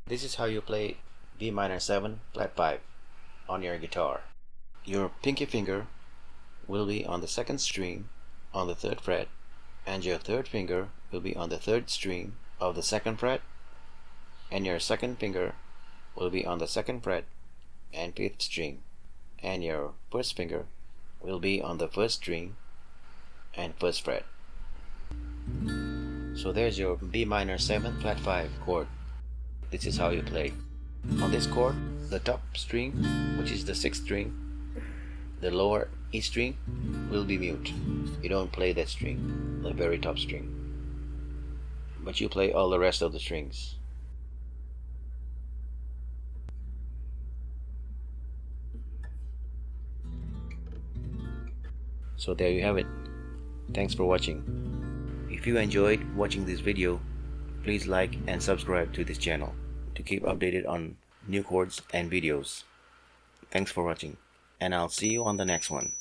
This is how you play B minor 7 flat 5 on your guitar. Your pinky finger will be on the second string on the 3rd fret, and your third finger will be on the 3rd string of the 2nd fret, and your second finger will be on the 2nd fret and 5th string, and your first finger will be on the 1st string and 1st fret. So there's your B minor 7 flat 5 chord. This is how you play. On this chord, the top string, which is the 6th string, the lower E string will be mute. You don't play that string, the very top string, but you play all the rest of the strings. So there you have it. Thanks for watching. If you enjoyed watching this video, please like and subscribe to this channel to keep updated on new chords and videos. Thanks for watching, and I'll see you on the next one.